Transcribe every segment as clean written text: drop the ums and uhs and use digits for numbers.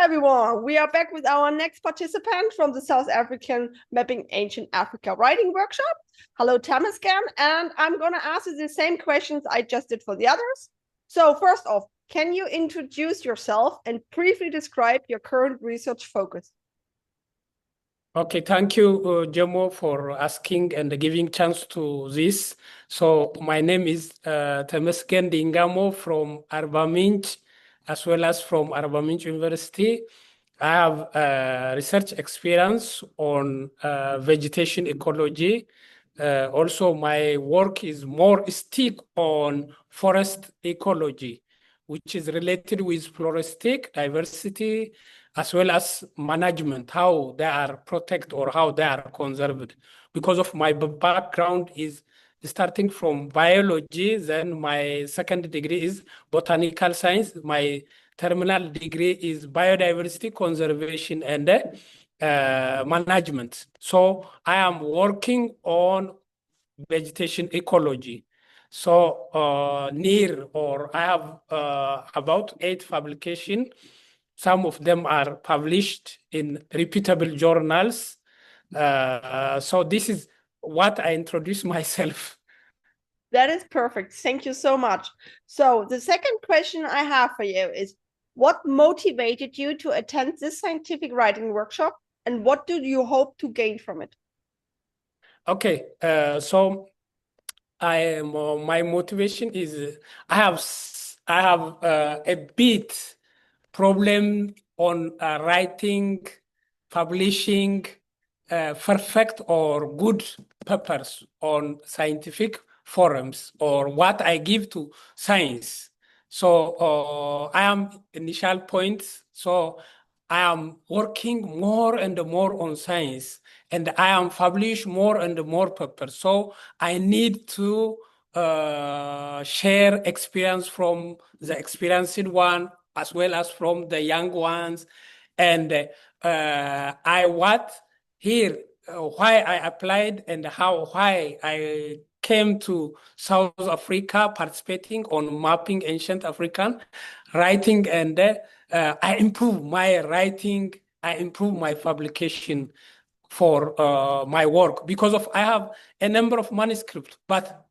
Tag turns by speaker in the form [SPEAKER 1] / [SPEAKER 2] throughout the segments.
[SPEAKER 1] everyone. We are back with our next participant from the South African Mapping Ancient Africa Writing Workshop. Hello, Temesgen, and I'm going to ask you the same questions I just did for the others. So first off, can you introduce yourself and briefly describe your current research focus?
[SPEAKER 2] Okay, thank you, Jomo, for asking and giving chance to this. So my name is Temesgen Dingnamo from Arba Minch, as well as from Arba Minch University. I have research experience on vegetation ecology. Also, my work is more stick on forest ecology, which is related with floristic diversity, as well as management, how they are protected or how they are conserved. Because of my background is starting from biology, then my second degree is botanical science, my terminal degree is biodiversity conservation and management. So I am working on vegetation ecology. So near or I have about 8 publications. Some of them are published in reputable journals. So this is what I introduce myself.
[SPEAKER 1] That is perfect. Thank you so much. So the second question I have for you is, what motivated you to attend this scientific writing workshop, and what do you hope to gain from it?
[SPEAKER 2] Okay, so my motivation is I have a bit problem on writing, publishing perfect or good papers on scientific forums or what I give to science. So I am initial points. So I am working more and more on science, and I am publish more and more papers. So I need to share experience from the experienced one as well as from the young ones. And I what here why I applied and why I came to South Africa participating on mapping ancient African writing, and I improve my writing, I improve my publication for my work because of I have a number of manuscripts, but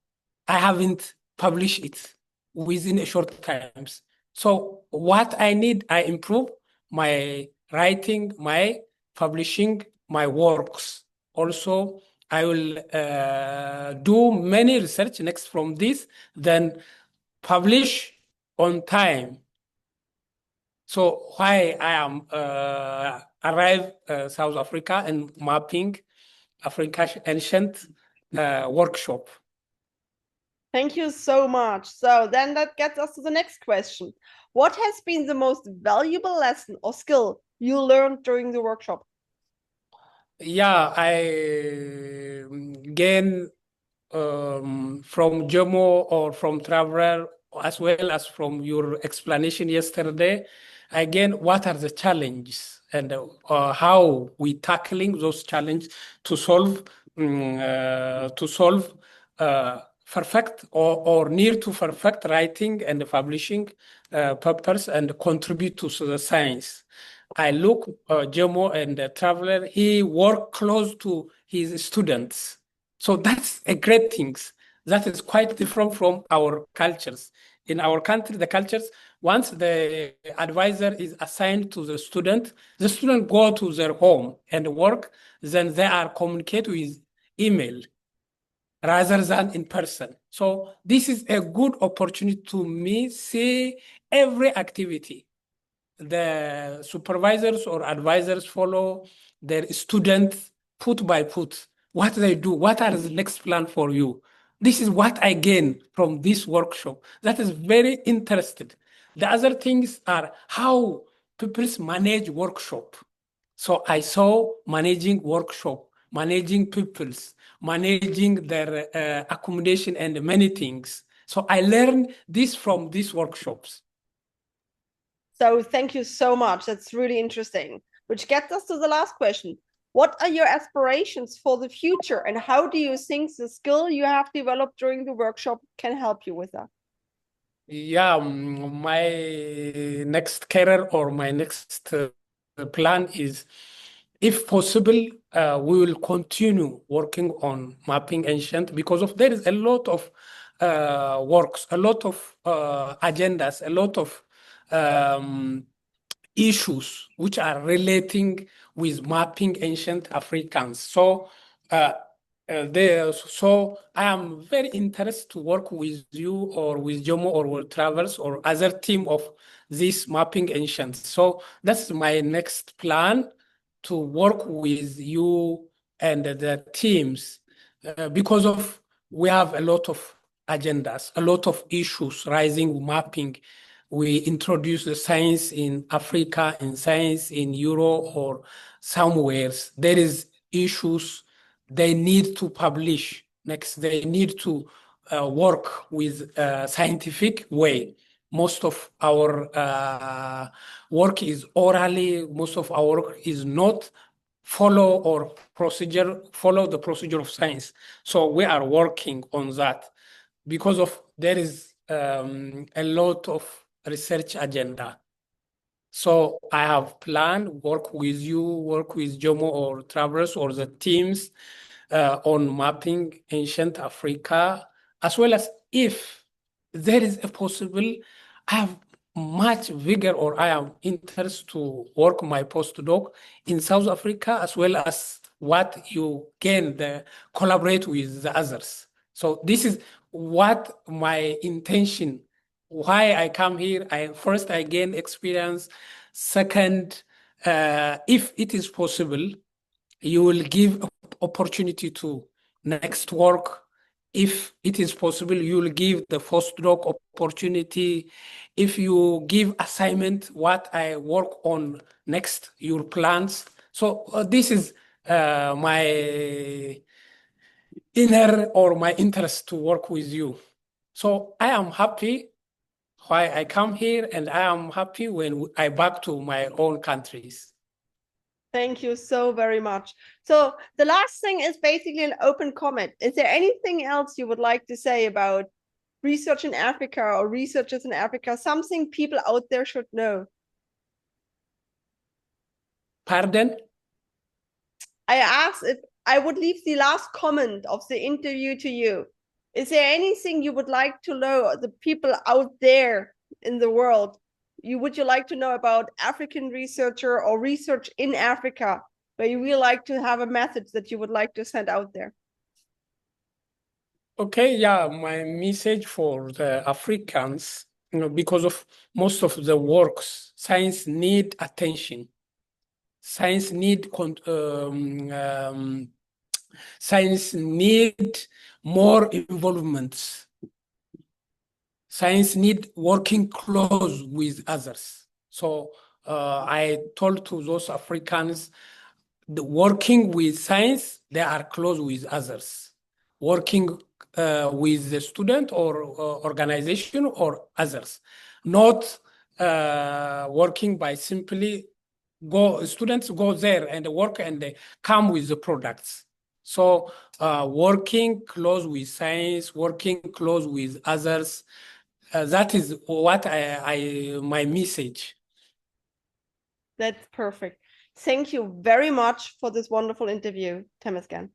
[SPEAKER 2] I haven't published it within a short times. So what I need, I improve my writing, my publishing, my works. Also, I will do many research next from this, then publish on time. So why I am arrive South Africa and mapping Africa ancient workshop.
[SPEAKER 1] Thank you so much. So then that gets us to the next question. What has been the most valuable lesson or skill you learned during the workshop?
[SPEAKER 2] Yeah, I gain from Jomo or from Traveler, as well as from your explanation yesterday, again, what are the challenges and how we tackling those challenges to solve perfect or near to perfect writing and publishing papers and contribute to the science. I look Jomo and Traveler, he work close to his students. So that's a great thing. That is quite different from our cultures. In our country, the cultures, once the advisor is assigned to the student go to their home and work, then they are communicate with email rather than in person. So this is a good opportunity to me see every activity. The supervisors or advisors follow their students put by put, what they do, what are the next plan for you. This is what I gain from this workshop. That is very interested. The other things are how people manage workshop. So I saw managing workshop, managing peoples, managing their accommodation and many things. So I learned this from these workshops.
[SPEAKER 1] So thank you so much. That's really interesting. Which gets us to the last question. What are your aspirations for the future, and how do you think the skill you have developed during the workshop can help you with that?
[SPEAKER 2] Yeah, my next career or my next plan is, if possible, we will continue working on mapping ancient, because of there is a lot of works, a lot of agendas, a lot of issues which are relating with mapping ancient Africans. So so I am very interested to work with you or with Jomo or with Travers or other team of this mapping ancient. So that's my next plan, to work with you and the teams, because of we have a lot of agendas, a lot of issues rising, mapping. We introduce the science in Africa and science in Europe or somewhere. There is issues they need to publish. Next, they need to work with a scientific way. Most of our work is orally, most of our work is not follow the procedure of science. So we are working on that, because of there is a lot of research agenda. So I have planned work with you, work with Jomo or Travers or the teams on mapping ancient Africa, as well as, if there is a possible, I have much vigor, or I am interested to work my postdoc in South Africa, as well as what you can collaborate with the others. So this is what my intention, why I come here. First, I gain experience. Second, if it is possible, you will give opportunity to next work. If it is possible, you will give the postdoc opportunity. If you give assignment, what I work on next, your plans. So this is my inner or my interest to work with you. So I am happy why I come here, and I am happy when I back to my own countries.
[SPEAKER 1] Thank you so very much. So the last thing is basically an open comment. Is there anything else you would like to say about research in Africa or researchers in Africa, something people out there should know?
[SPEAKER 2] Pardon?
[SPEAKER 1] I asked if I would leave the last comment of the interview to you. Is there anything you would like to know, the people out there in the world, would you like to know about African researcher or research in Africa, where you really like to have a message that you would like to send out there?
[SPEAKER 2] Okay, yeah, my message for the Africans, because of most of the works, science need attention. Science need science need more involvement. Science need working close with others. So I told to those Africans, the working with science, they are close with others. Working with the student or organization or others, not working by simply students go there and work and they come with the products. So working close with science, working close with others, that is what my message.
[SPEAKER 1] That's perfect. Thank you very much for this wonderful interview, Temesgen.